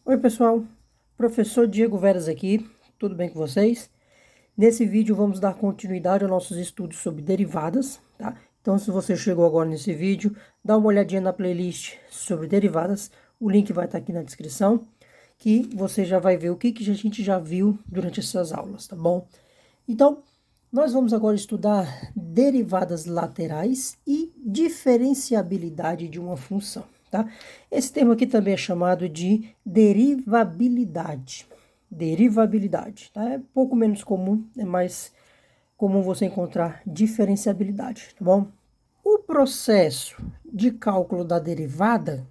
Oi pessoal, professor Diego Veras aqui, tudo bem com vocês? Nesse vídeo vamos dar continuidade aos nossos estudos sobre derivadas, tá? Então se você chegou agora nesse vídeo, dá uma olhadinha na playlist sobre derivadas, o link vai estar aqui na descrição, que você já vai ver o que a gente já viu durante essas aulas, tá bom? Então, nós vamos agora estudar derivadas laterais e diferenciabilidade de uma função, tá? Esse termo aqui também é chamado de derivabilidade. Derivabilidade, tá? É pouco menos comum, é mais comum você encontrar diferenciabilidade, tá bom? O processo de cálculo da derivada,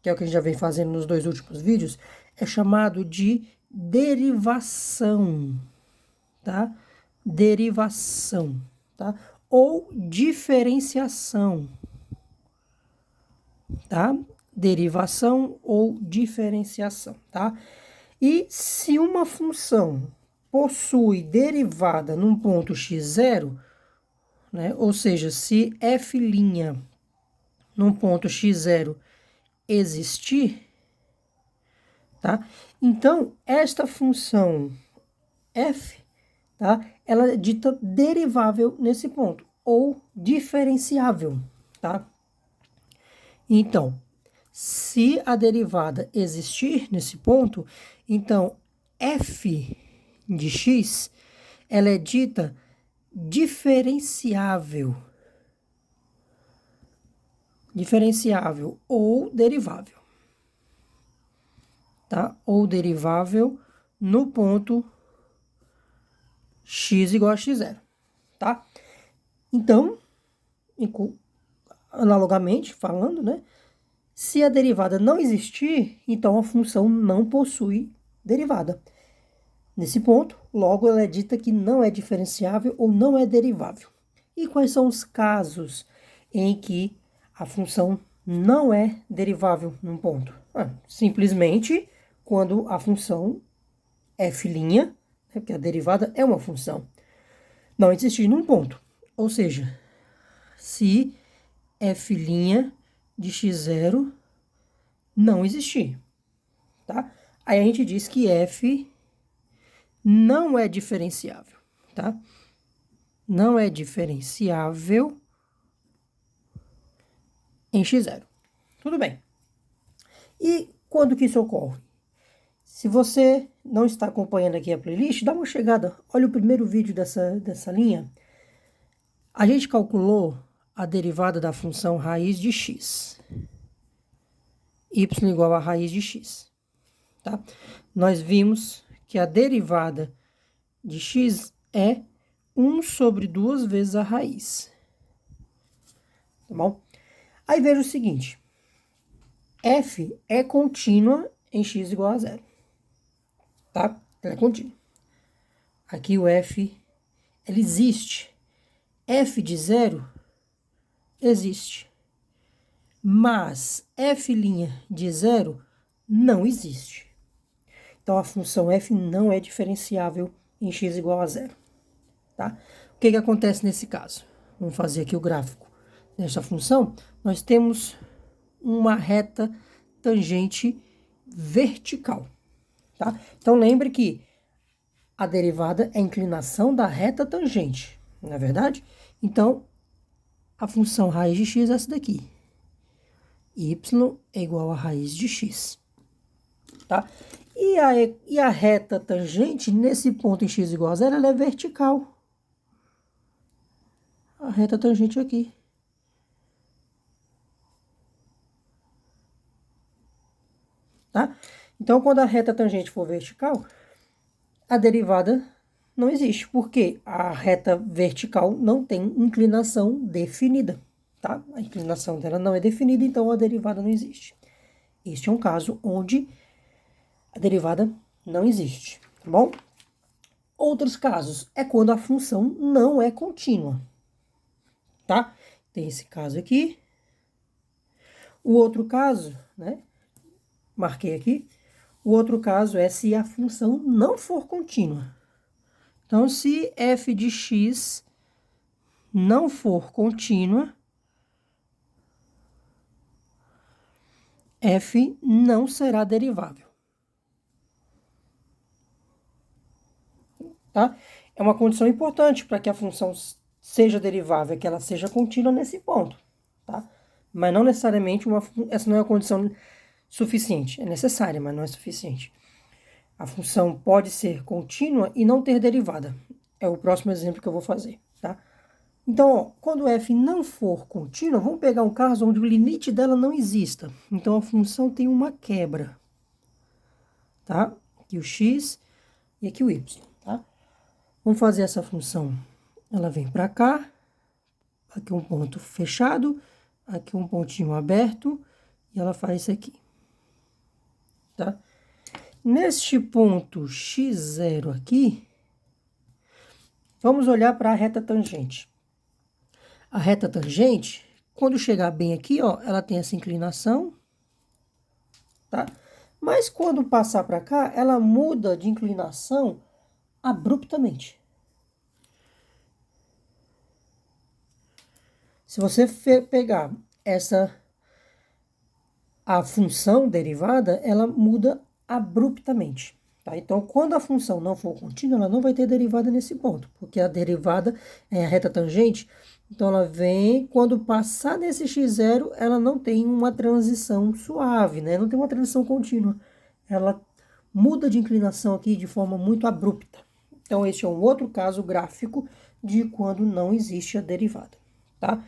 que é o que a gente já vem fazendo nos dois últimos vídeos, é chamado de derivação, tá? Derivação, tá? Ou diferenciação, tá? Derivação ou diferenciação, tá? E se uma função possui derivada num ponto x0, né? Ou seja, se f' num ponto x0 existir, tá? Então, esta função f, tá? Ela é dita derivável nesse ponto, ou diferenciável, tá? Então, se a derivada existir nesse ponto, então f de x, ela é dita diferenciável. Diferenciável ou derivável, tá? Ou derivável no ponto x igual a x0, tá? Então, analogamente falando, né? Se a derivada não existir, então a função não possui derivada. Nesse ponto, logo ela é dita que não é diferenciável ou não é derivável. E quais são os casos em que a função não é derivável num ponto? Simplesmente quando a função f', né, porque a derivada é uma função, não existir num ponto. Ou seja, se f' de x0 não existir, tá? Aí a gente diz que f não é diferenciável, tá? Não é diferenciável em x0. Tudo bem. E quando que isso ocorre? Se você não está acompanhando aqui a playlist, dá uma chegada, olha o primeiro vídeo dessa linha. A gente calculou a derivada da função raiz de x. Y igual a raiz de x, tá? Nós vimos que a derivada de x é 1 sobre 2 vezes a raiz, tá bom? Aí veja o seguinte, f é contínua em x igual a 0, tá? Ela é contínua. Aqui o f, ele existe. F de 0 existe. Mas f' de 0 não existe. Então, a função f não é diferenciável em x igual a 0, tá? O que acontece nesse caso? Vamos fazer aqui o gráfico. Nessa função, nós temos uma reta tangente vertical, tá? Então, lembre que a derivada é a inclinação da reta tangente, não é verdade? Então, a função raiz de x é essa daqui. Y é igual a raiz de x, tá? E a reta tangente, nesse ponto em x igual a 0, ela é vertical. A reta tangente aqui. Tá? Então, quando a reta tangente for vertical, a derivada não existe, porque a reta vertical não tem inclinação definida, tá? A inclinação dela não é definida, então a derivada não existe. Este é um caso onde a derivada não existe, tá bom? Outros casos é quando a função não é contínua, tá? Tem esse caso aqui. O outro caso, né? Marquei aqui. O outro caso é se a função não for contínua. Então, se f de x não for contínua, f não será derivável, tá? É uma condição importante para que a função seja derivável, que ela seja contínua nesse ponto, tá? Mas não necessariamente essa não é uma condição suficiente. É necessária, mas não é suficiente. A função pode ser contínua e não ter derivada. É o próximo exemplo que eu vou fazer, tá? Então, ó, quando f não for contínua, vamos pegar um caso onde o limite dela não exista. Então, a função tem uma quebra, tá? Aqui o x e aqui o y, tá? Vamos fazer essa função. Ela vem para cá, aqui um ponto fechado, aqui um pontinho aberto, e ela faz isso aqui, tá? Neste ponto x0 aqui, vamos olhar para a reta tangente. A reta tangente, quando chegar bem aqui, ó, ela tem essa inclinação, tá? Mas quando passar para cá, ela muda de inclinação abruptamente. Se você pegar a função derivada, ela muda abruptamente, tá? Então, quando a função não for contínua, ela não vai ter derivada nesse ponto, porque a derivada é a reta tangente. Então, ela vem, quando passar desse x0, ela não tem uma transição suave, né? Não tem uma transição contínua. Ela muda de inclinação aqui de forma muito abrupta. Então, esse é um outro caso gráfico de quando não existe a derivada, tá?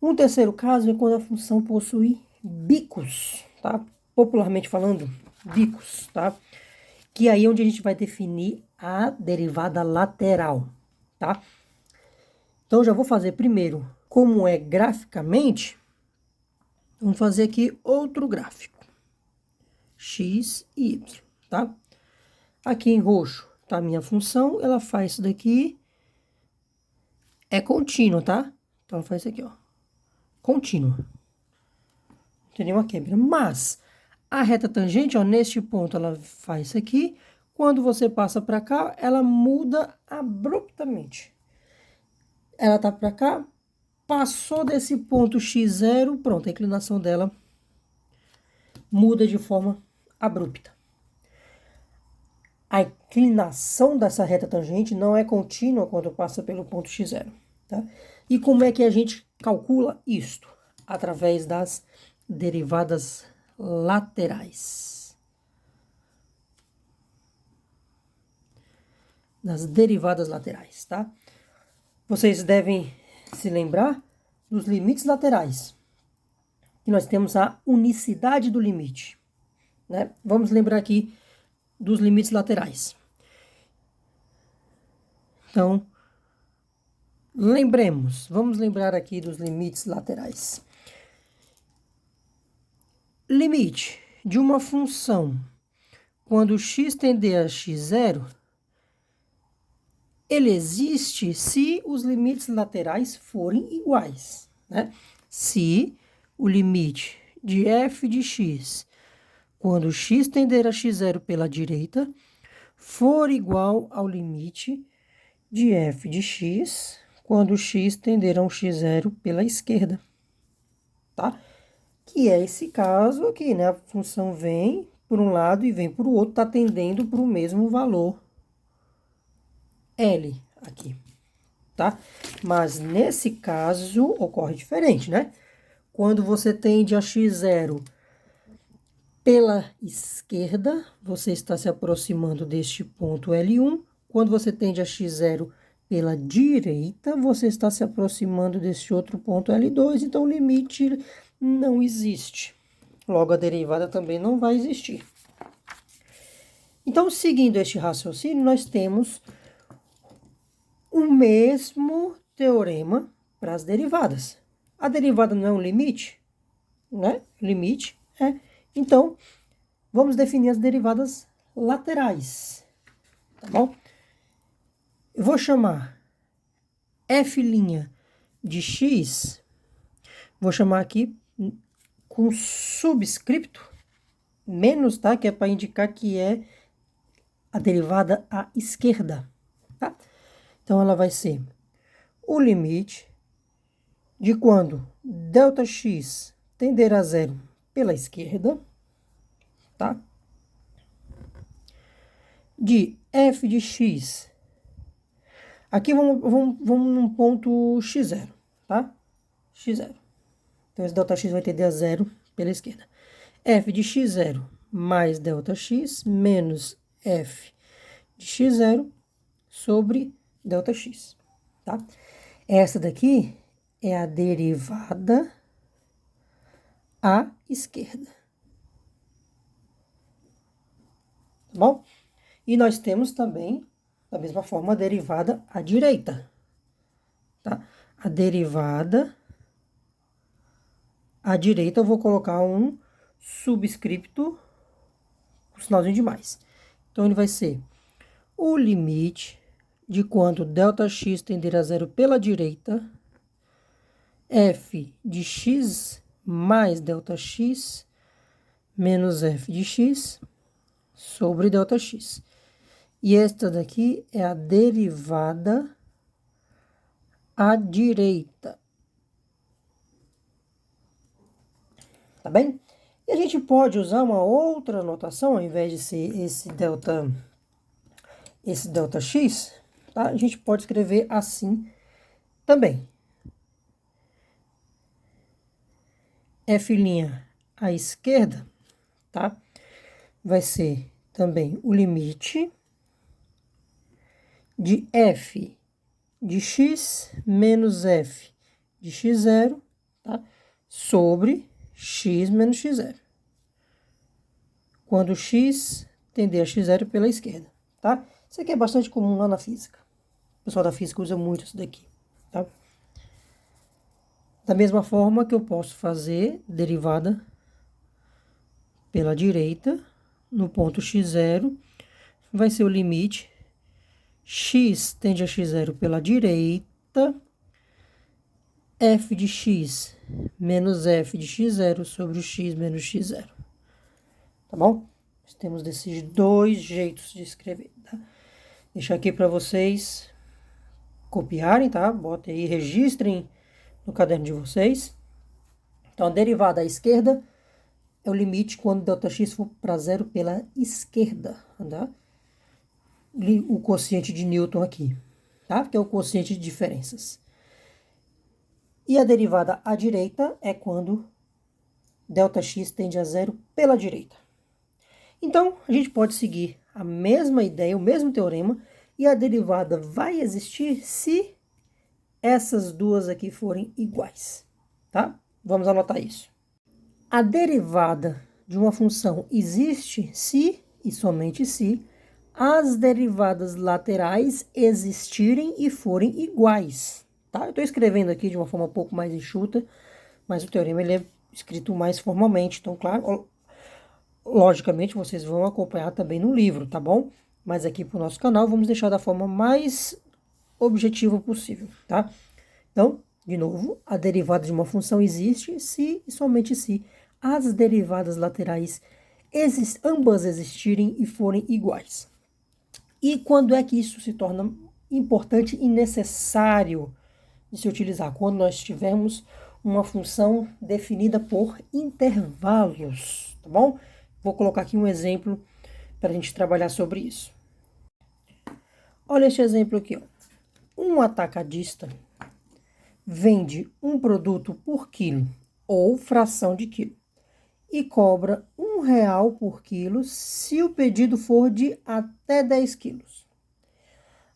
Um terceiro caso é quando a função possui bicos, tá? Popularmente falando, bicos, tá? Que aí é onde a gente vai definir a derivada lateral, tá? Então, já vou fazer primeiro como é graficamente. Vamos fazer aqui outro gráfico. X e Y, tá? Aqui em roxo tá a minha função, ela faz isso daqui. É contínuo, tá? Então, ela faz isso aqui, ó. Contínuo. Não tem nenhuma quebra. Mas a reta tangente, ó, neste ponto ela faz isso aqui. Quando você passa para cá, ela muda abruptamente. Ela tá para cá, passou desse ponto x0, pronto, a inclinação dela muda de forma abrupta. A inclinação dessa reta tangente não é contínua quando passa pelo ponto x0, tá? E como é que a gente calcula isto? Através das derivadas laterais. Das derivadas laterais, tá? Vocês devem se lembrar dos limites laterais. E nós temos a unicidade do limite, né? Vamos lembrar aqui dos limites laterais. Então, vamos lembrar aqui dos limites laterais. Limite de uma função quando x tender a x0, ele existe se os limites laterais forem iguais, né? Se o limite de f de x, quando x tender a x0 pela direita, for igual ao limite de f de x, quando x tender a um x0 pela esquerda, tá? Que é esse caso aqui, né? A função vem por um lado e vem por o outro, tá tendendo para o mesmo valor L aqui, tá? Mas nesse caso ocorre diferente, né? Quando você tende a x0 pela esquerda, você está se aproximando deste ponto L1. Quando você tende a x0 pela direita, você está se aproximando desse outro ponto L2. Então, o limite não existe. Logo, a derivada também não vai existir. Então, seguindo este raciocínio, nós temos o mesmo teorema para as derivadas. A derivada não é um limite, né? Limite é. Então, vamos definir as derivadas laterais, tá bom? Eu vou chamar f' de x, vou chamar aqui com subscrito menos, tá? Que é para indicar que é a derivada à esquerda, tá? Então, ela vai ser o limite de quando ΔX tender a zero pela esquerda, tá? De f de x Aqui vamos num ponto x0, tá? x0. Então, esse ΔX vai tender a zero pela esquerda. F de x0 mais ΔX menos F de x0 sobre ΔX, tá? Essa daqui é a derivada à esquerda, tá bom? E nós temos também, da mesma forma, a derivada à direita, tá? A derivada à direita eu vou colocar um subscrito, um sinalzinho de mais. Então, ele vai ser o limite de quando ΔX tender a zero pela direita, F de x mais ΔX menos F de x sobre ΔX. E esta daqui é a derivada à direita. Tá bem? E a gente pode usar uma outra notação, ao invés de ser esse ΔX, tá? A gente pode escrever assim também. F' à esquerda, tá? Vai ser também o limite de F de x menos F de x0, tá? Sobre x menos x0. Quando x tender a x0 pela esquerda, tá? Isso aqui é bastante comum lá na física. O pessoal da física usa muito isso daqui, tá? Da mesma forma que eu posso fazer derivada pela direita, no ponto x0, vai ser o limite x tende a x0 pela direita, f de x menos f de x0 sobre o x menos x0. Tá bom? Nós temos desses dois jeitos de escrever, tá? Deixar aqui para vocês copiarem, tá? Botem aí, registrem no caderno de vocês. Então, a derivada à esquerda é o limite quando ΔX for para zero pela esquerda, tá? O quociente de Newton aqui, tá? Que é o quociente de diferenças. E a derivada à direita é quando ΔX tende a zero pela direita. Então, a gente pode seguir a mesma ideia, o mesmo teorema, e a derivada vai existir se essas duas aqui forem iguais, tá? Vamos anotar isso. A derivada de uma função existe se, e somente se, as derivadas laterais existirem e forem iguais, tá? Eu estou escrevendo aqui de uma forma um pouco mais enxuta, mas o teorema ele é escrito mais formalmente, então, claro, logicamente vocês vão acompanhar também no livro, tá bom? Mas aqui para o nosso canal vamos deixar da forma mais objetiva possível, tá? Então, de novo, a derivada de uma função existe se e somente se as derivadas laterais ambas existirem e forem iguais. E quando é que isso se torna importante e necessário de se utilizar? Quando nós tivermos uma função definida por intervalos, tá bom? Vou colocar aqui um exemplo para a gente trabalhar sobre isso. Olha este exemplo aqui, ó. Um atacadista vende um produto por quilo ou fração de quilo e cobra R$ 1 por quilo se o pedido for de até 10 quilos.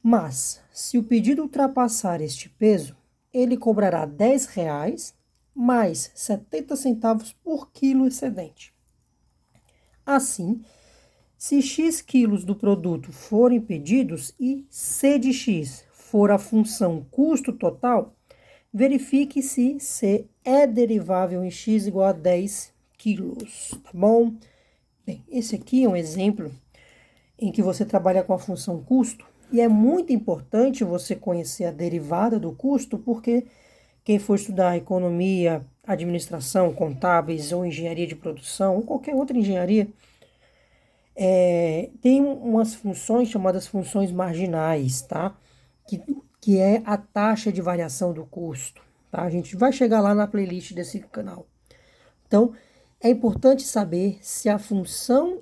Mas, se o pedido ultrapassar este peso, ele cobrará R$ 10 mais 70 centavos por quilo excedente. Assim, se X quilos do produto forem pedidos e C de X for a função custo total, verifique se C é derivável em X igual a 10 quilos, tá bom? Bem, esse aqui é um exemplo em que você trabalha com a função custo e é muito importante você conhecer a derivada do custo, porque quem for estudar economia, administração, contábeis ou engenharia de produção, ou qualquer outra engenharia, tem umas funções chamadas funções marginais, tá? Que é a taxa de variação do custo, tá? A gente vai chegar lá na playlist desse canal. Então, é importante saber se a função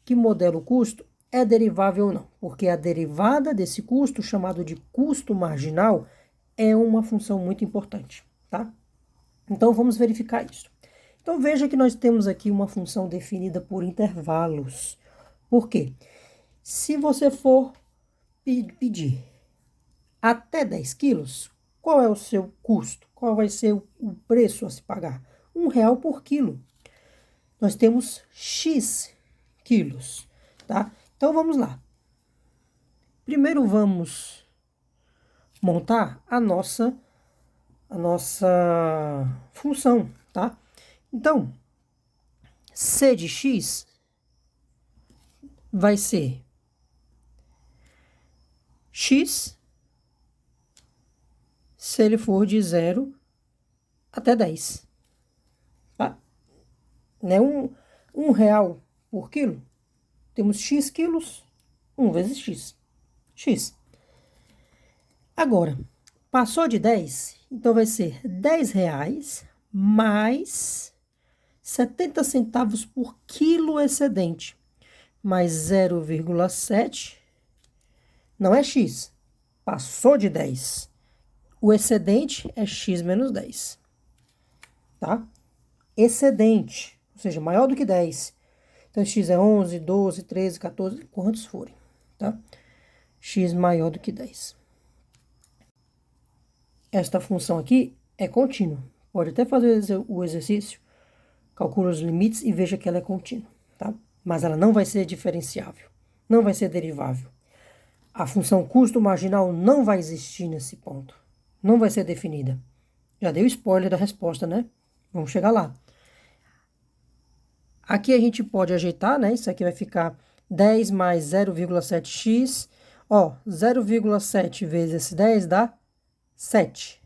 que modela o custo é derivável ou não, porque a derivada desse custo, chamado de custo marginal, é uma função muito importante, tá? Então, vamos verificar isso. Então, veja que nós temos aqui uma função definida por intervalos. Por quê? Se você for pedir até 10 quilos, qual é o seu custo? Qual vai ser o preço a se pagar? R$ 1 por quilo. Nós temos X quilos, tá? Então, vamos lá. Primeiro, vamos montar a nossa função, tá? Então, C de X vai ser X se ele for de 0 até 10, tá? Né? R$ 1 por quilo, temos X quilos, 1 vezes X. X. Agora, passou de 10, então vai ser R$ 10 mais 70 centavos por quilo excedente, mais 0,7, não é X, passou de 10. O excedente é X menos 10, tá? Excedente, ou seja, maior do que 10. Então, X é 11, 12, 13, 14, quantos forem, tá? X maior do que 10. Esta função aqui é contínua. Pode até fazer o exercício, calcula os limites e veja que ela é contínua, tá? Mas ela não vai ser diferenciável, não vai ser derivável. A função custo marginal não vai existir nesse ponto, não vai ser definida. Já dei o spoiler da resposta, né? Vamos chegar lá. Aqui a gente pode ajeitar, né? Isso aqui vai ficar 10 mais 0,7x. Ó, 0,7 vezes esse 10 dá 7.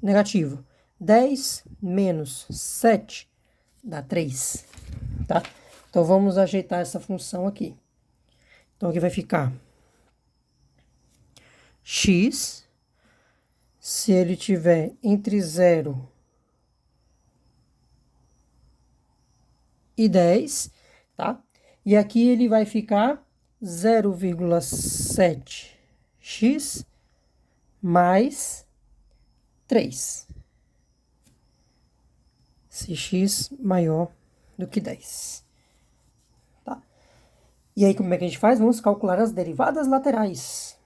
Negativo. 10 menos 7 dá 3, tá? Então, vamos ajeitar essa função aqui. Então, aqui vai ficar x, se ele tiver entre 0 e 10, tá? E aqui ele vai ficar 0,7x mais 3. Se x maior do que 10. Tá? E aí, como é que a gente faz? Vamos calcular as derivadas laterais.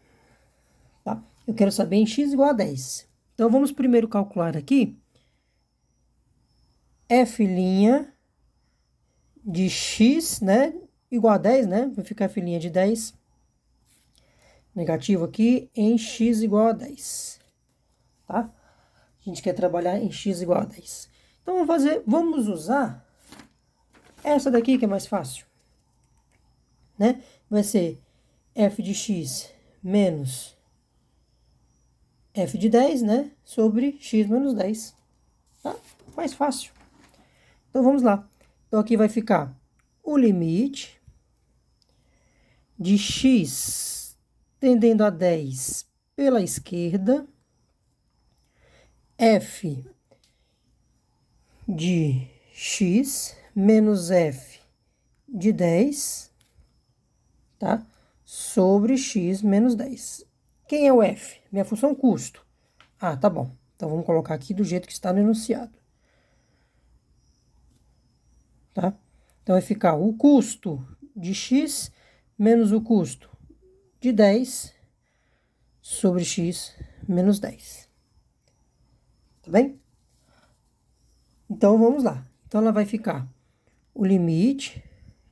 Tá? Eu quero saber em x igual a 10. Então, vamos primeiro calcular aqui f' de x, né? Igual a 10, né? Vai ficar f' de 10. Negativo aqui em x igual a 10. Tá? A gente quer trabalhar em x igual a 10. Então, vamos usar essa daqui que é mais fácil, né? Vai ser f de x menos f de 10, né? Sobre x menos 10, tá? Mais fácil. Então, vamos lá. Então, aqui vai ficar o limite de x tendendo a 10 pela esquerda, f de x menos f de 10, tá? Sobre x menos 10. Quem é o f? Minha função custo. Ah, tá bom. Então, vamos colocar aqui do jeito que está no enunciado. Tá? Então, vai ficar o custo de x menos o custo de 10 sobre x menos 10. Tá bem? Então, vamos lá. Então, ela vai ficar o limite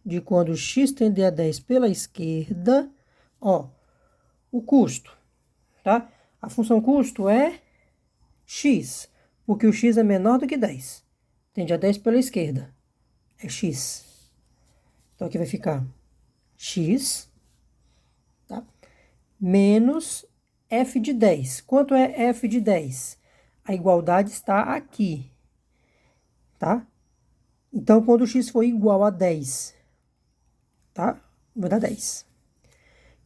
de quando x tender a 10 pela esquerda, ó, o custo, tá? A função custo é x, porque o x é menor do que 10. Tende a 10 pela esquerda, é x. Então, aqui vai ficar x, tá? Menos f de 10. Quanto é f de 10? A igualdade está aqui, tá? Então, quando x for igual a 10, tá? Vai dar 10.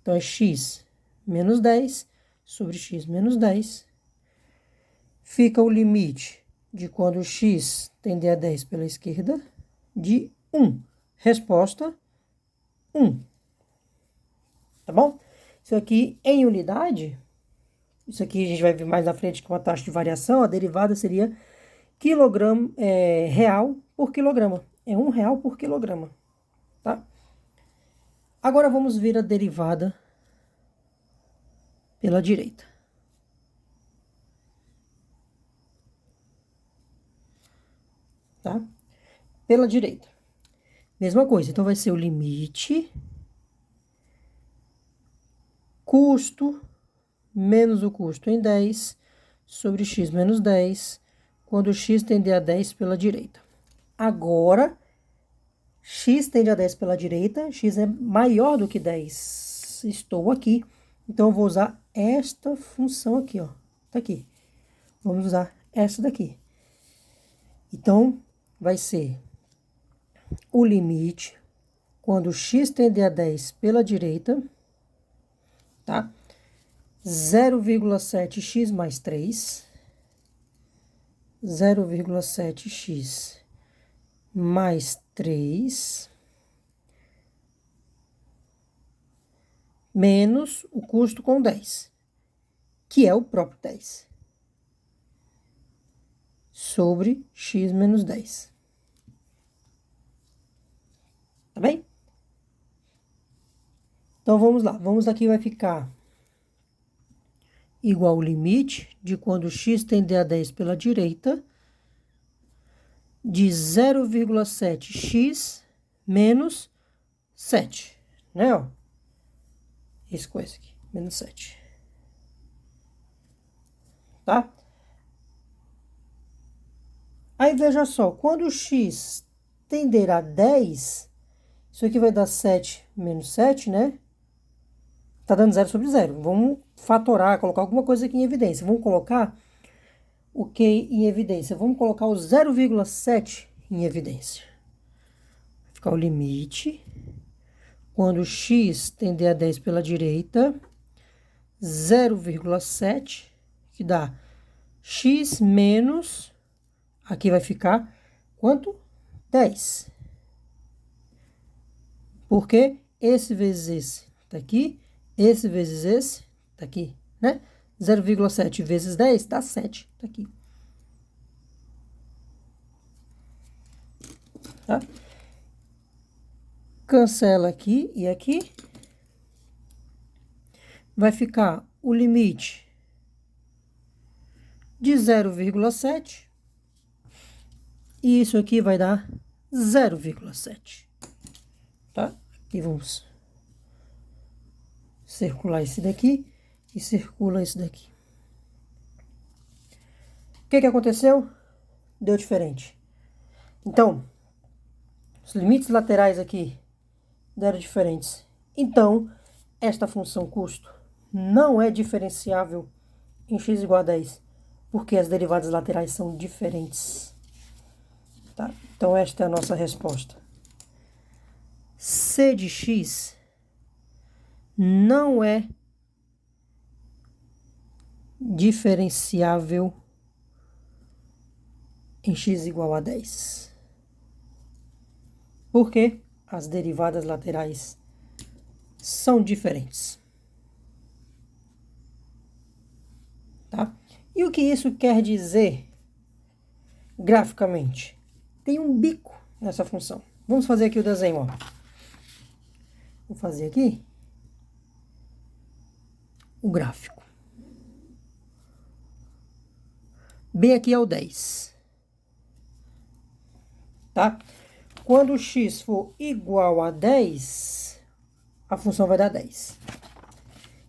Então, é x menos 10 sobre x menos 10. Fica o limite de quando x tender a 10 pela esquerda, de 1. Resposta, 1. tá bom? Isso aqui em unidade, isso aqui a gente vai ver mais na frente com a taxa de variação, a derivada seria quilograma, real por quilograma. É R$1 por quilograma, tá? Agora vamos ver a derivada pela direita. Tá? Pela direita. Mesma coisa, então vai ser o limite custo menos o custo em 10 sobre x menos 10, quando x tender a 10 pela direita. Agora, x tende a 10 pela direita, x é maior do que 10. Estou aqui, então eu vou usar esta função aqui, ó. Tá aqui. Vamos usar essa daqui. Então, vai ser o limite quando x tender a 10 pela direita, tá? 0,7x mais 3, 0,7x mais 3, menos o custo com 10, que é o próprio 10, sobre x menos 10. Tá bem? Então, vamos lá. Vamos aqui, vai ficar igual ao limite de quando x tender a 10 pela direita, de 0,7x menos 7, né, ó? Essa coisa aqui, menos 7. Tá? Aí, veja só, quando x tender a 10, isso aqui vai dar 7 menos 7, né? Tá dando 0 sobre 0. Vamos fatorar, colocar alguma coisa aqui em evidência. Vamos colocar o que em evidência? Vamos colocar o 0,7 em evidência. Vai ficar o limite, quando x tender a 10 pela direita, 0,7, que dá x menos, aqui vai ficar quanto? 10. Porque esse vezes esse tá aqui, esse vezes esse tá aqui, né? 0,7 vezes 10 dá 7, tá aqui. Tá? Cancela aqui e aqui. Vai ficar o limite de 0,7. E isso aqui vai dar 0,7. Tá? Aqui vamos circular esse daqui e circula esse daqui. O que aconteceu? Deu diferente. Então, os limites laterais aqui deram diferentes. Então, esta função custo não é diferenciável em x igual a 10, porque as derivadas laterais são diferentes. Tá? Então, esta é a nossa resposta. C de x não é diferenciável em x igual a 10. Porque as derivadas laterais são diferentes. Tá? E o que isso quer dizer graficamente? Tem um bico nessa função. Vamos fazer aqui o desenho, ó. Vou fazer aqui o gráfico. B aqui é o 10. Tá? Quando x for igual a 10, a função vai dar 10.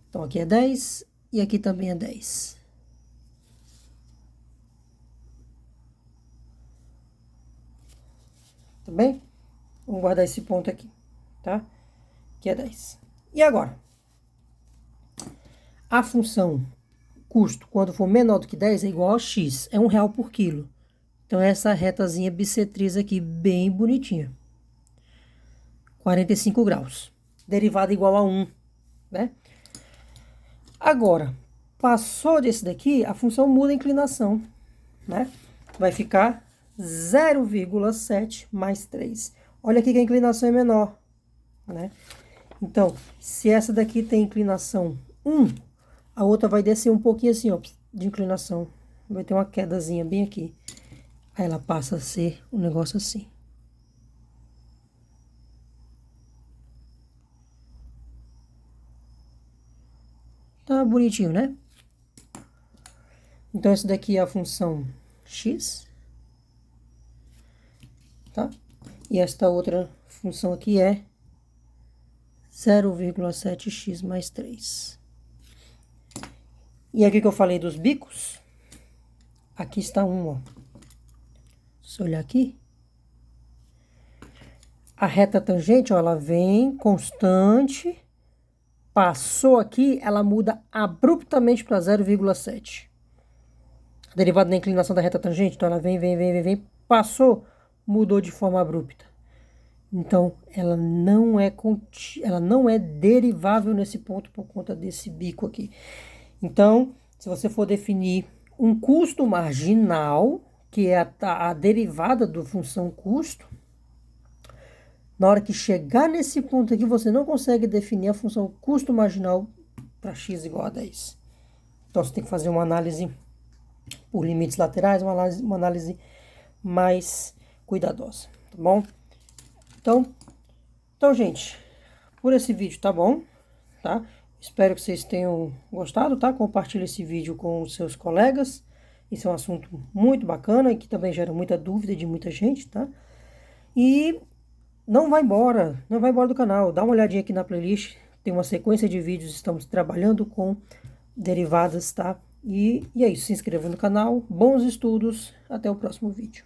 Então, aqui é 10 e aqui também é 10. Tá bem? Vamos guardar esse ponto aqui, tá? Que é 10. E agora? A função custo, quando for menor do que 10, é igual a x. É R$1 por quilo. Então, essa retazinha bissetriz aqui, bem bonitinha. 45 graus. Derivada igual a 1, né? Agora, passou desse daqui, a função muda a inclinação, né? Vai ficar 0,7 mais 3. Olha aqui que a inclinação é menor, né? Então, se essa daqui tem inclinação 1, a outra vai descer um pouquinho assim, ó, de inclinação. Vai ter uma quedazinha bem aqui. Aí ela passa a ser um negócio assim. Tá bonitinho, né? Então, essa daqui é a função x, tá? E esta outra função aqui é 0,7x mais 3. E aqui que eu falei dos bicos, aqui está um, ó. Se eu olhar aqui, a reta tangente, ó, ela vem constante, passou aqui, ela muda abruptamente para 0,7. A derivada da inclinação da reta tangente, então ela vem, passou, mudou de forma abrupta. Então, ela não é derivável nesse ponto por conta desse bico aqui. Então, se você for definir um custo marginal, que é a derivada da função custo, na hora que chegar nesse ponto aqui, você não consegue definir a função custo marginal para x igual a 10. Então, você tem que fazer uma análise por limites laterais, uma análise mais cuidadosa, tá bom? Então, gente, por esse vídeo tá bom, tá? Espero que vocês tenham gostado, tá? Compartilhe esse vídeo com os seus colegas. Esse é um assunto muito bacana e que também gera muita dúvida de muita gente, tá? E não vai embora do canal. Dá uma olhadinha aqui na playlist, tem uma sequência de vídeos, estamos trabalhando com derivadas, tá? E é isso, se inscreva no canal, bons estudos, até o próximo vídeo.